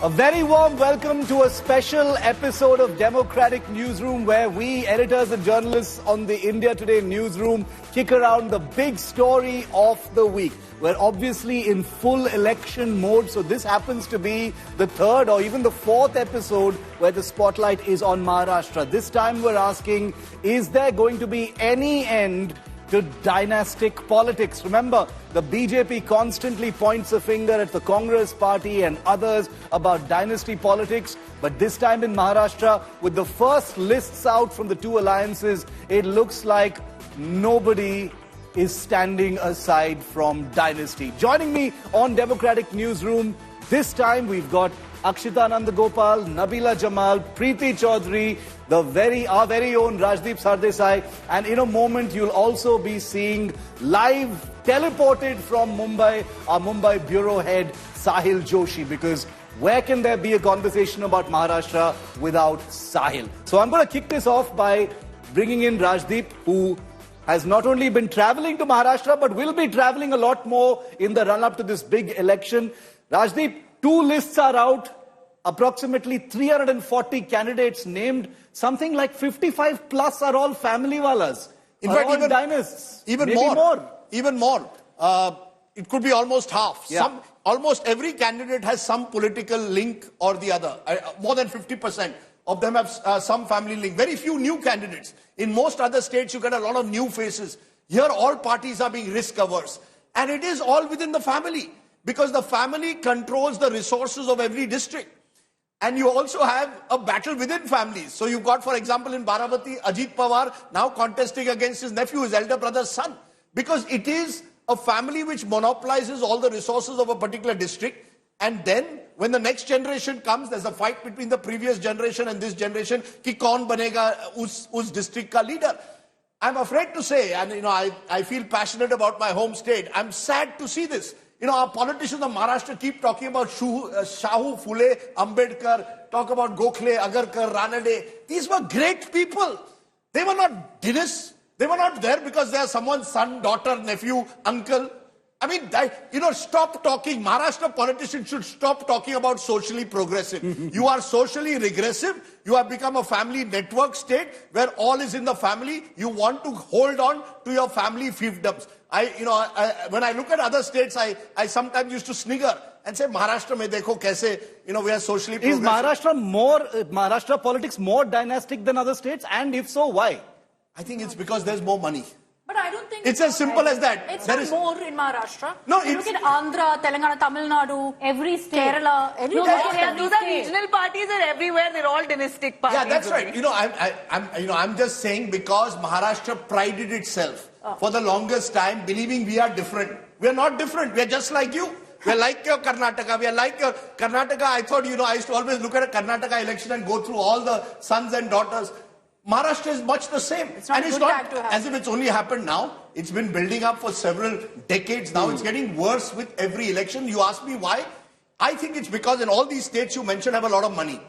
A very warm welcome to a special episode of Democratic Newsroom, where we, editors and journalists on the India Today newsroom, kick around the big story of the week. We're obviously in full election mode, so this happens to be the third or even the fourth episode where the spotlight is on Maharashtra. This time we're asking, is there going to be any end to dynastic politics? Remember, the BJP constantly points a finger at the Congress party and others about dynasty politics. But this time in Maharashtra, with the first lists out from the two alliances, it looks like nobody is standing aside from dynasty. Joining me on Democratic Newsroom, this time we've got Akshita Nandagopal, Nabila Jamal, Preeti Chaudhary, our very own Rajdeep Sardesai, and in a moment you'll also be seeing live, teleported from Mumbai, our Mumbai bureau head Sahil Joshi, because where can there be a conversation about Maharashtra without Sahil? So I'm going to kick this off by bringing in Rajdeep, who has not only been traveling to Maharashtra, but will be traveling a lot more in the run-up to this big election. Rajdeep, two lists are out, approximately 340 candidates named, something like 55 plus are all family walas. In fact, even dynasts. Even maybe more. Even more. It could be almost half. Yeah. Almost every candidate has some political link or the other. More than 50% of them have some family link. Very few new candidates. In most other states, you get a lot of new faces. Here, all parties are being risk averse. And it is all within the family, because the family controls the resources of every district. And you also have a battle within families. So you've got, for example, in Baravati, Ajit Pawar now contesting against his nephew, his elder brother's son. Because it is a family which monopolizes all the resources of a particular district. And then, when the next generation comes, there's a fight between the previous generation and this generation, ki kaun banega us district ka leader. I'm afraid to say, and I feel passionate about my home state, I'm sad to see this. Our politicians of Maharashtra keep talking about Shahu, Phule, Ambedkar, talk about Gokhale, Agarkar, Ranade. These were great people. They were not dynasts. They were not there because they are someone's son, daughter, nephew, uncle. I mean, stop talking. Maharashtra politicians should stop talking about socially progressive. You are socially regressive. You have become a family network state where all is in the family. You want to hold on to your family fiefdoms. When I look at other states, I sometimes used to snigger and say, Maharashtra mein dekho kaise, we are socially progressive. Is Maharashtra politics more dynastic than other states? And if so, why? I think it's because there's more money. But I don't think it's as simple as that. It's not more in Maharashtra. No, look at Andhra, Telangana, Tamil Nadu, every state. Kerala. Those are regional parties are everywhere. They're all dynastic parties. Yeah, that's right. I'm just saying, because Maharashtra prided itself for the longest time believing we are different. We are not different. We are just like you. We are like your Karnataka. We are like your Karnataka. I thought, I used to always look at a Karnataka election and go through all the sons and daughters. Maharashtra is much the same. It's not as if it's only happened now. It's been building up for several decades now. It's getting worse with every election. You ask me why? I think it's because in all these states you mentioned have a lot of money.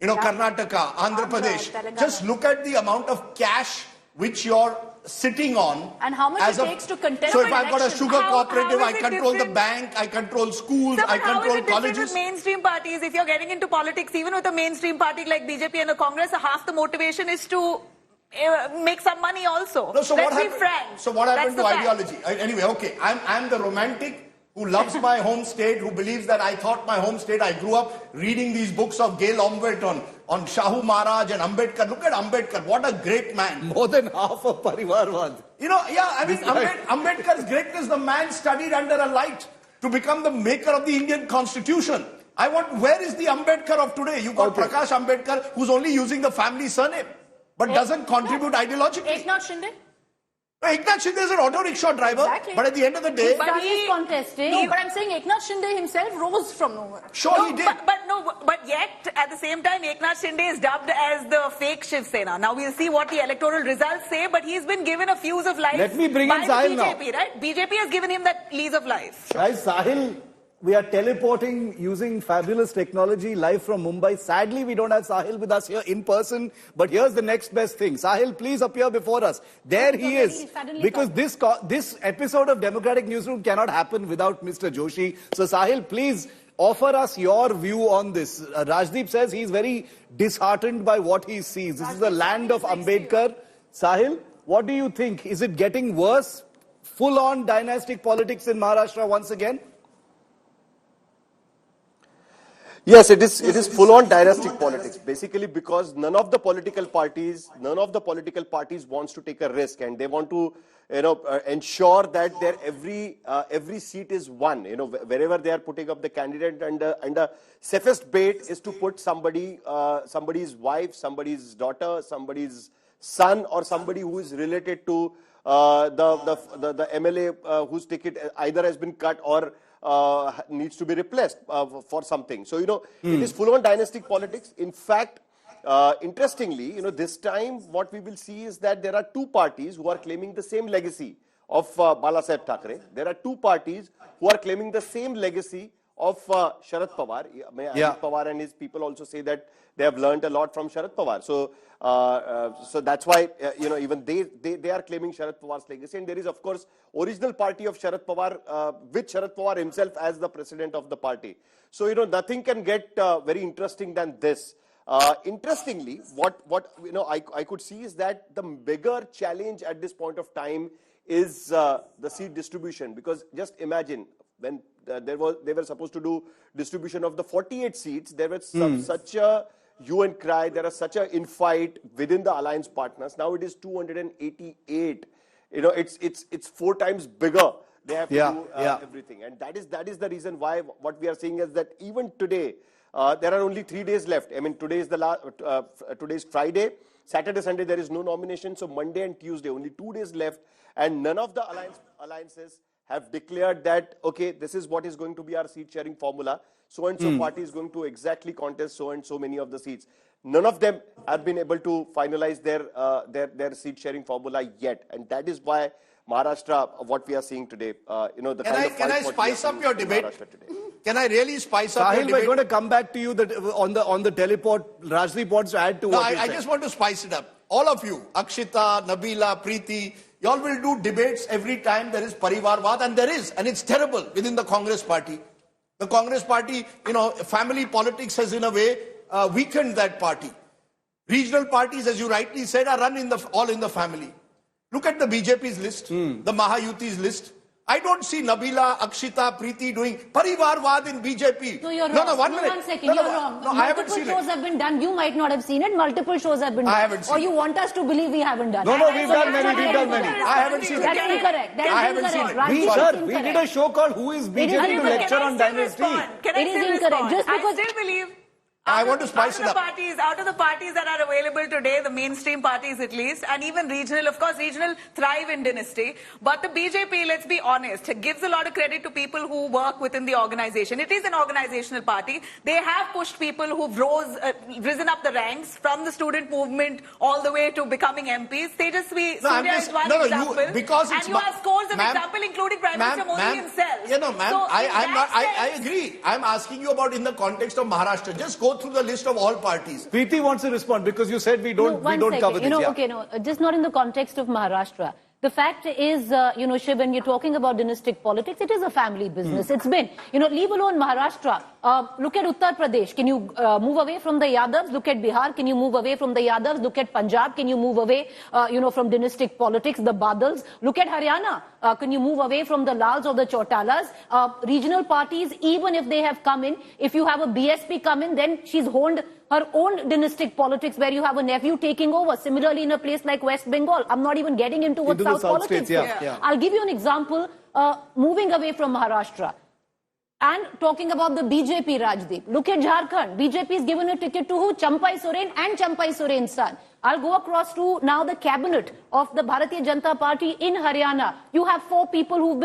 Karnataka, Andhra Pradesh. Telangana. Just look at the amount of cash which you're sitting on. And how much it takes to contest So an if I've got a election. sugar cooperative, how I is it control the different? bank, I control schools, So, I how is control it different colleges. with mainstream parties? If you're getting into politics, even with a mainstream party like BJP and the Congress, half the motivation is to make some money also. No, so Let's what be happened, frank. So what happened to That's the fact. ideology? Anyway, okay, I'm the romantic who loves my home state, who believes that I thought my home state, I grew up reading these books of Gail Ombet on Shahu Maharaj and Ambedkar. Look at Ambedkar, what a great man. More than half of Parivarwad. Ambedkar's greatness, the man studied under a light to become the maker of the Indian Constitution. Where is the Ambedkar of today? You got Prakash Ambedkar, who's only using the family surname, but doesn't contribute ideologically. Eknath Shinde? Eknath Shinde is an auto rickshaw driver, Exactly. but at the end of the day... But He contested. No, but I'm saying Eknath Shinde himself rose from nowhere. Sure, he did. But yet, at the same time, Eknath Shinde is dubbed as the fake Shiv Sena. Now we'll see what the electoral results say, but he's been given a fuse of life. Let me bring in by Sahil the BJP, now. right? BJP has given him that lease of life. Guys, Sahil, we are teleporting using fabulous technology live from Mumbai. Sadly, we don't have Sahil with us here in person, but here's the next best thing. Sahil, please appear before us. There he is. Because this episode of Democratic Newsroom cannot happen without Mr. Joshi. So Sahil, please offer us your view on this. Rajdeep says he's very disheartened by what he sees. This is the land of Ambedkar. Sahil, what do you think? Is it getting worse? Full-on dynastic politics in Maharashtra once again? Yes, it is full-on dynastic politics. Basically, because none of the political parties wants to take a risk, and they want to, ensure that their every seat is won. Wherever they are putting up the candidate, and the safest bet is to put somebody's wife, somebody's daughter, somebody's son, or somebody who is related to the MLA whose ticket either has been cut or needs to be replaced for something. So, it is full-on dynastic politics. In fact, interestingly, this time what we will see is that there are two parties who are claiming the same legacy of Balasaheb Thackeray. There are two parties who are claiming the same legacy of Sharad Pawar. Ajit Pawar and his people also say that they have learned a lot from Sharad Pawar. So, so that's why even they are claiming Sharad Pawar's legacy. And there is, of course, original party of Sharad Pawar with Sharad Pawar himself as the president of the party. So nothing can get very interesting than this. Interestingly, what I could see is that the bigger challenge at this point of time is the seat distribution, because just imagine when they were supposed to do distribution of the 48 seats, there was such a hue and cry, there was such a infight within the alliance partners. Now it is 288. It's 4 times bigger. They have to do everything, and that is the reason why what we are seeing is that even today there are only 3 days left. I mean, today is today's Friday, Saturday, Sunday there is no nomination. So Monday and Tuesday, only 2 days left, and none of the alliances have declared that, okay, this is what is going to be our seat sharing formula. So and so party is going to exactly contest so and so many of the seats. None of them have been able to finalize their seat sharing formula yet, and that is why Maharashtra, what we are seeing today, Can I spice up your debate? Can I really spice up your Sahil, debate? we're going to come back to you on the teleport. Rajdeep wants to add to what you said. I just want to spice it up. All of you, Akshita, Nabila, Preeti, you all will do debates every time there is Parivarvad, and there is, and it's terrible within the Congress party. The Congress party, family politics has in a way weakened that party. Regional parties, as you rightly said, are run all in the family. Look at the BJP's list, the Mahayuti's list. I don't see Nabila, Akshita, Preeti doing Parivarvad in BJP. No, you're wrong. No, 1 minute. 1 second, you're wrong. No, I haven't seen it. Multiple shows have been done. You might not have seen it. Multiple shows have been done. I haven't seen Or you want us to believe we haven't done it. No, we've done many. I haven't seen it. That's incorrect. I haven't seen it. Rajdeep, We did a show called Who is BJP to lecture on dynasty. Can I It is still incorrect. respond? Just because- I still believe. I want to spice it up. Out of the parties that are available today, the mainstream parties at least, and even regional, of course, regional thrive in dynasty. But the BJP, let's be honest, gives a lot of credit to people who work within the organization. It is an organizational party. They have pushed people who've risen up the ranks from the student movement all the way to becoming MPs. Tejasvi Surya is one example. Because you have scores of examples, including Prime Minister Modi himself. I agree. I'm asking you about in the context of Maharashtra. Just go through the list of all parties. Preeti wants to respond because you said we don't cover this. Just not in the context of Maharashtra. The fact is, Shiv, when you're talking about dynastic politics, it is a family business. It's been, leave alone Maharashtra. Look at Uttar Pradesh. Can you move away from the Yadavs? Look at Bihar. Can you move away from the Yadavs? Look at Punjab. Can you move away, from dynastic politics, the Badals? Look at Haryana. Can you move away from the Lals or the Chautalas? Regional parties, even if they have come in, if you have a BSP come in, then she's honed her own dynastic politics where you have a nephew taking over. Similarly, in a place like West Bengal, I'm not even getting into what South politics is. I'll give you an example, moving away from Maharashtra and talking about the BJP, Rajdeep. Look at Jharkhand. BJP is given a ticket to who? Champai Soren and Champai Soren's son. I'll go across to now the cabinet of the Bharatiya Janata Party in Haryana. You have 4 people who've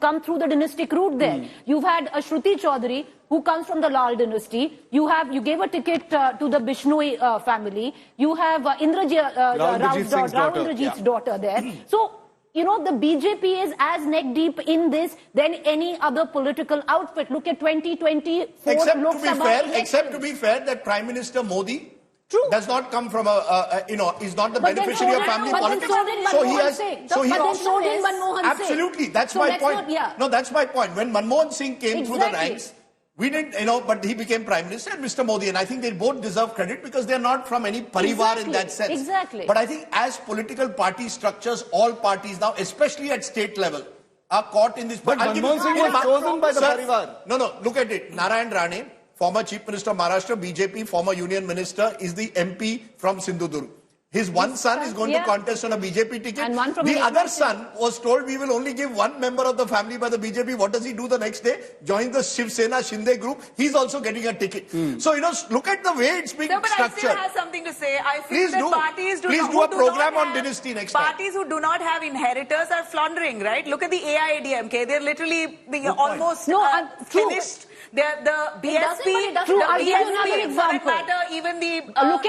come through the dynastic route there. You've had a Shruti Chaudhary, who comes from the Lal dynasty. You gave a ticket to the Bishnoi family. You have Indrajit's daughter there. So, the BJP is as neck deep in this than any other political outfit. Look at 2024 Lok Sabha elections. Except to be fair, that Prime Minister Modi does not come from is not the beneficiary of family politics. So absolutely, that's my point. No, that's my point. When Manmohan Singh came through the ranks, We didn't, but he became Prime Minister and Mr. Modi. And I think they both deserve credit because they're not from any parivar in that sense. Exactly. But I think as political party structures, all parties now, especially at state level, are caught in this. But Manmohan Singh was chosen by the parivar. No, look at it. Narayan Rane, former Chief Minister of Maharashtra, BJP, former Union Minister, is the MP from Sindhudurg. His one son is going to contest on a BJP ticket. And one from the other son was told we will only give one member of the family by the BJP. What does he do the next day? Join the Shiv Sena Shinde group. He's also getting a ticket. So, look at the way it's being structured. I still have something to say. I feel Please that do. parties Please do a program on dynasty next time. Parties who do not have inheritors are floundering, right? Look at the AIADMK. They're literally almost finished. The BSP, I'll give you another example. Even the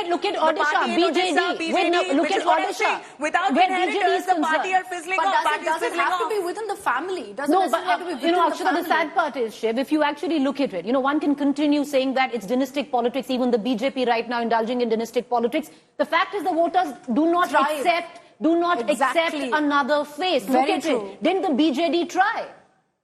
look at Odisha, BJD. Look at Odisha. Without inheritors, the party are fizzling off. But does it have to be within the family? Does No, it but have to be within the Akshata, family? the sad part is, Shiv, if you actually look at it, one can continue saying that it's dynastic politics, even the BJP right now indulging in dynastic politics. The fact is the voters do not accept another face. Very look at true. it. Didn't the BJD try?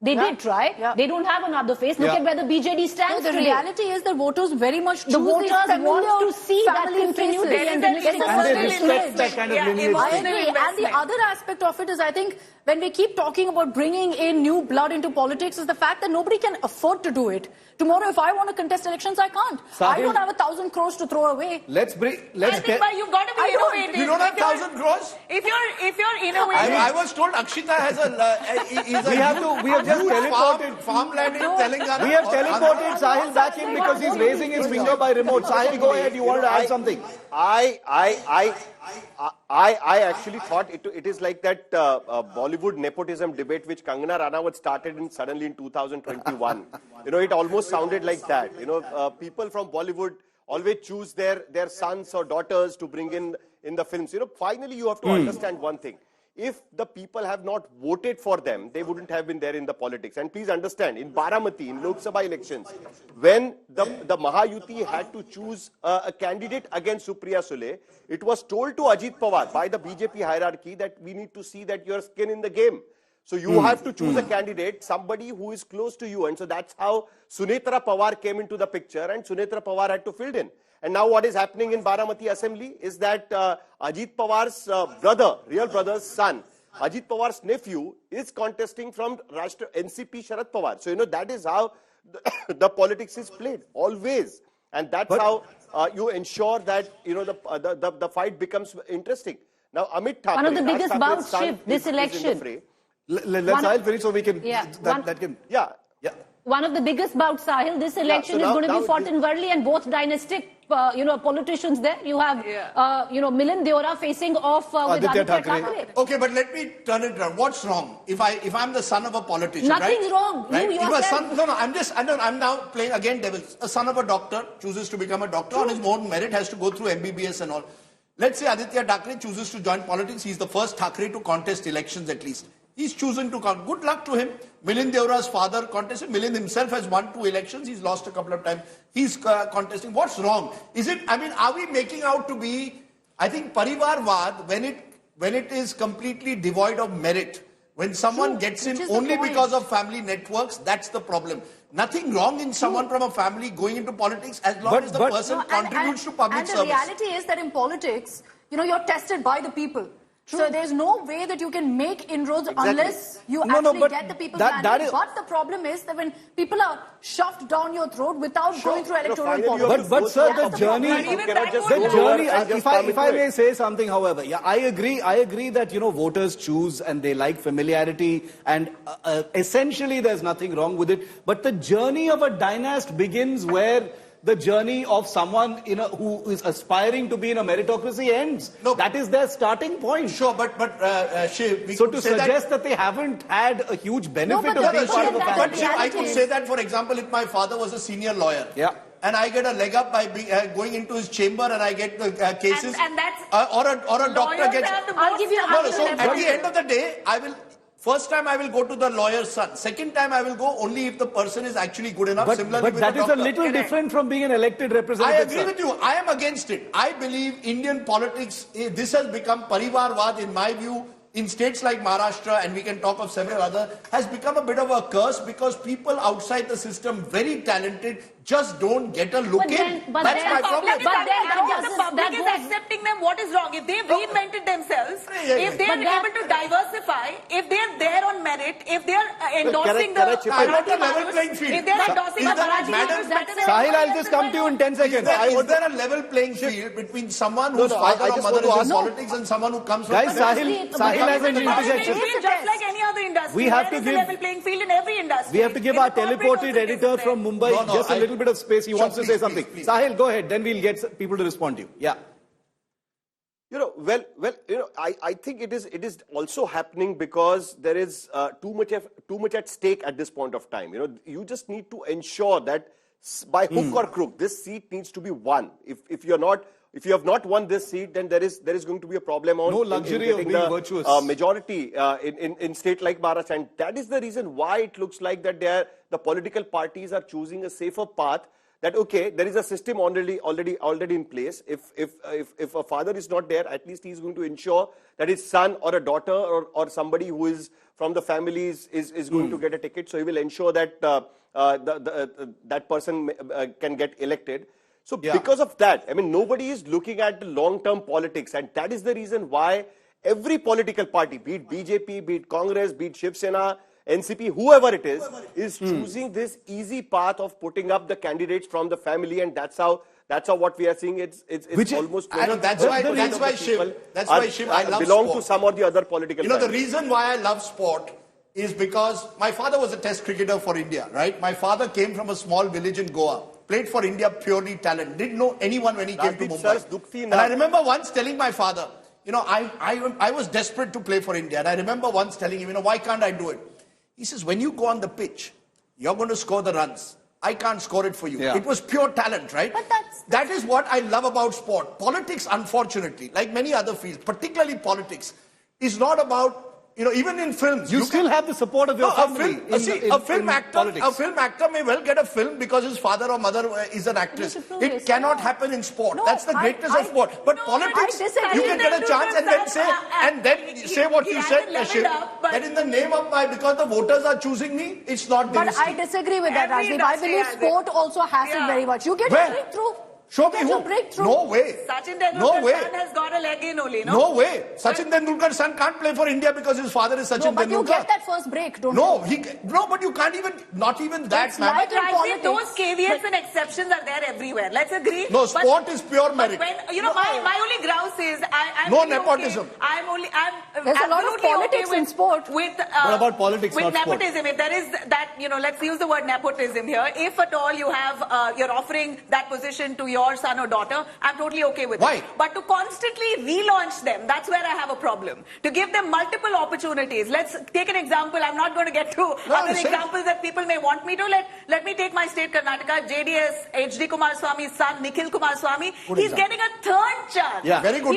They did try. Yeah. They don't have another face. Look at where the BJD stands The today. reality is that voters very much choose The voters want to see that family continuity faces. and It's dynastic a And they personal respect image. that kind of lineage. I emotional agree. And the investment. other aspect of it is, I think, when we keep talking about bringing in new blood into politics, is the fact that nobody can afford to do it. Tomorrow, if I want to contest elections, I can't. I don't have 1,000 crores to throw away. Let's You've got to be innovative. You don't have 1,000 crores? If you're innovative. I was told Akshita has we have just teleported farmland in Telangana. We have teleported Sahil back in because he's raising his finger by remote. Sahil, go ahead. You want to add something? I actually thought it is like that Bollywood nepotism debate which Kangana Ranaut started suddenly in 2021. It almost sounded like that. People from Bollywood always choose their sons or daughters to bring in the films. Finally you have to understand one thing. If the people have not voted for them, they wouldn't have been there in the politics. And please understand, in Baramati, in Lok Sabha elections, when the Mahayuti had to choose a candidate against Supriya Sule, it was told to Ajit Pawar by the BJP hierarchy that we need to see that your skin in the game. So you have to choose a candidate, somebody who is close to you. And so that's how Sunetra Pawar came into the picture, and Sunetra Pawar had to fill in. And now what is happening in Baramati Assembly is that Ajit Pawar's real brother's son, Ajit Pawar's nephew, is contesting from NCP Sharad Pawar. So, that is how the politics is played, always. And that's how you ensure that, the fight becomes interesting. Now, Amit Thackeray, one of the biggest bouts, Shiv, this election. Let's Sahil finish so we can... One of the biggest bouts, Sahil, this election is going to be fought in Worli, and both dynastic, politicians there. You have, Milind Deora facing off with Aditya Thackeray. Okay, but let me turn it around. What's wrong? If I'm the son of a politician, nothing's wrong. Right? You yourself. I'm now playing again devils. A son of a doctor chooses to become a doctor on his own merit, has to go through MBBS and all. Let's say Aditya Thackeray chooses to join politics. He's the first Thackeray to contest elections at least. He's chosen to come. Good luck to him. Milind Deora's father contested. Milind himself has won 2 elections. He's lost a couple of times. He's contesting. What's wrong? Are we making out to be, I think, Parivarvad, when it is completely devoid of merit, when someone gets in only because of family networks, that's the problem. Nothing wrong in someone from a family going into politics as long as the person contributes to public service. And the reality is that in politics, you're tested by the people. So there's no way that you can make inroads unless you actually get the people's mandate. But the problem is that when people are shoved down your throat without going through electoral politics. But sir, the journey, if I may say something, however, I agree that, voters choose and they like familiarity, and essentially there's nothing wrong with it. But the journey of a dynast begins where the journey of someone who is aspiring to be in a meritocracy ends. No, that is their starting point. Sure, but Shiv, so to suggest that they haven't had a huge benefit of being part of a family. But Shiv, I could say that, for example, if my father was a senior lawyer, and I get a leg up by going into his chamber and I get the cases, and that's or a doctor gets. I'll give you So at the end of the day, first time I will go to the lawyer's son. Second time I will go only if the person is actually good enough. But that is a little different from being an elected representative. I agree with you. I am against it. I believe Indian politics, this has become Parivarvad in my view in states like Maharashtra, and we can talk of several other, has become a bit of a curse because people outside the system, very talented, just don't get a look in. That's my problem. The public is accepting them. What is wrong? If they've reinvented themselves, if they are able to diversify, if they are there on merit, if they are endorsing the level playing field. If they are endorsing the Sahil, I'll just come to you in 10 seconds. Is there a level playing field between someone whose father or mother is in politics and someone who comes from... Guys, Sahil has an interjection. Just like any other industry, We have to there is a level playing field in every industry. We have to give our teleported editor from Mumbai just a little bit of space. He wants to say something. Please. Sahil, go ahead. Then we'll get people to respond to you. Yeah. I think it is also happening because there is too much at stake at this point of time. You just need to ensure that by hook or crook, this seat needs to be won. If you have not won this seat, then there is going to be a problem on no luxury of being virtuous. Majority in state like Maharashtra, and that is the reason why it looks like that the political parties are choosing a safer path. That okay, there is a system already in place. If a father is not there, at least he is going to ensure that his son or a daughter or somebody who is from the family is going to get a ticket. So he will ensure that that person can get elected. So because of that, I mean, nobody is looking at the long-term politics, and that is the reason why every political party, be it BJP, be it Congress, be it Shiv Sena, NCP, whoever it is choosing this easy path of putting up the candidates from the family, and that's how what we are seeing. It's almost. That's why Shiv, I love belong sport. To some or the other political. The reason why I love sport is because my father was a test cricketer for India, right? My father came from a small village in Goa, played for India purely talent, didn't know anyone when he came to Mumbai. And I remember once telling my father, I was desperate to play for India, and I remember once telling him, why can't I do it? He says, when you go on the pitch, you're going to score the runs. I can't score it for you. Yeah. It was pure talent, right? But that is what I love about sport. Politics, unfortunately, like many other fields, particularly politics, is not about, even in films. You still have the support of your family. A film actor may well get a film because his father or mother is an actress. It cannot happen in sport. That's the greatness of sport. But politics, you can get a chance and then say what you said, Shiv, that in the name of because the voters are choosing me, it's not But I disagree with that, Rajdeep. I believe sport also has it very much. You get a breakthrough. Show me who. No way. Sachin Tendulkar's son has got a leg in only, no? No way. Sachin Tendulkar's son can't play for India because his father is Sachin Tendulkar. But you get that first break, don't you? No, but you can't even, not even that, man. Like those caveats and exceptions are there everywhere. Let's agree. No, sport is pure merit. When, my only grouse is, I'm no nepotism. Okay. There's a lot of politics in sport. What about politics, with not nepotism, sport? if there is that, let's use the word nepotism here. If at all you have, you're offering that position to your son or daughter, I'm totally okay with it. But to constantly relaunch them, that's where I have a problem. To give them multiple opportunities. Let's take an example. I'm not going to get to other examples that people may want me to. Let me take my state, Karnataka. JDS, HD Kumaraswamy's son, Nikhil Kumaraswamy. He's getting a third chance. Yeah. Very good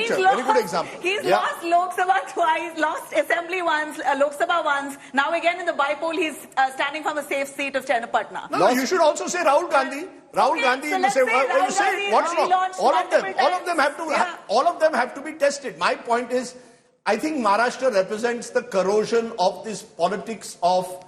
example. He's lost Lok Sabha twice, lost Assembly once, Lok Sabha once. Now again in the bypoll, he's standing from a safe seat of Chennapatna. No, you should also say Rahul Gandhi. Rahul Gandhi, you say what's wrong? All of them have to be tested. My point is, I think Maharashtra represents the corrosion of this politics of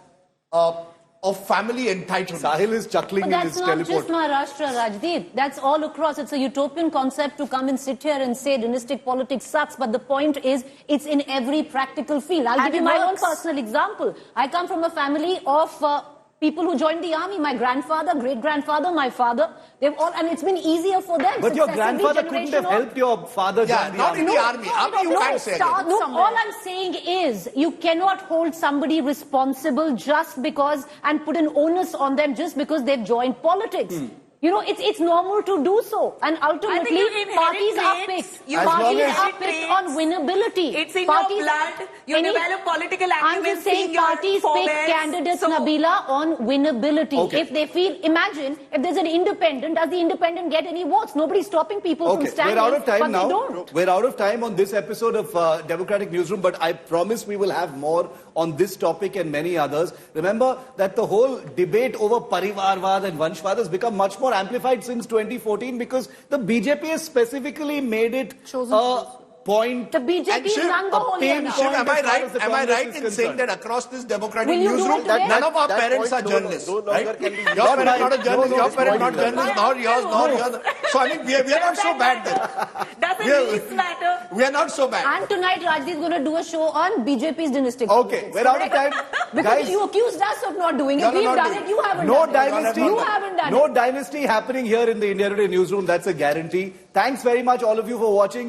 family entitlement. Sahil is chuckling in his teleport. That's not just Maharashtra, Rajdeep. That's all across. It's a utopian concept to come and sit here and say dynastic politics sucks. But the point is, it's in every practical field. I'll give you my own personal example. I come from a family of people who joined the army. My grandfather, great-grandfather, my father, they've all, and it's been easier for them. But your grandfather couldn't have helped your father join the army. In the army. You can't say that. No, all I'm saying is you cannot hold somebody responsible just because and put an onus on them just because they've joined politics. It's normal to do so. And ultimately, parties are picked. Parties are picked on winnability. It's in your blood. You develop political acumen. I'm just saying parties pick candidates, Nabila, on winnability. Okay. If they feel, imagine, if there's an independent, does the independent get any votes? Nobody's stopping people from standing. We're out of time now. They don't. We're out of time on this episode of Democratic Newsroom, but I promise we will have more on this topic and many others. Remember that the whole debate over Parivarvad and Vanshvad has become much more amplified since 2014 because the BJP has specifically made it point. The BJP Shiv, run the whole year now. Shiv, am I as far right? as the Am I Congress right is in concerned. saying that across this democratic Will you do newsroom, it today? none of our That parents are point journalists, no longer right? can be used. Your parents not a journalist, No, your this parents point not is journalists, nor yours, nor yours. So I mean, we are not so bad then. Doesn't Yeah. least matter. We are not so bad. And tonight, Rajdi is going to do a show on BJP's dynastic Okay, politics. we're out of time. Because Guys, you accused us of not doing it. No, no, We've not done doing it. You haven't no done dynasty. it. You haven't done No it. dynasty happening here in the India Today newsroom. That's a guarantee. Thanks very much, all of you, for watching.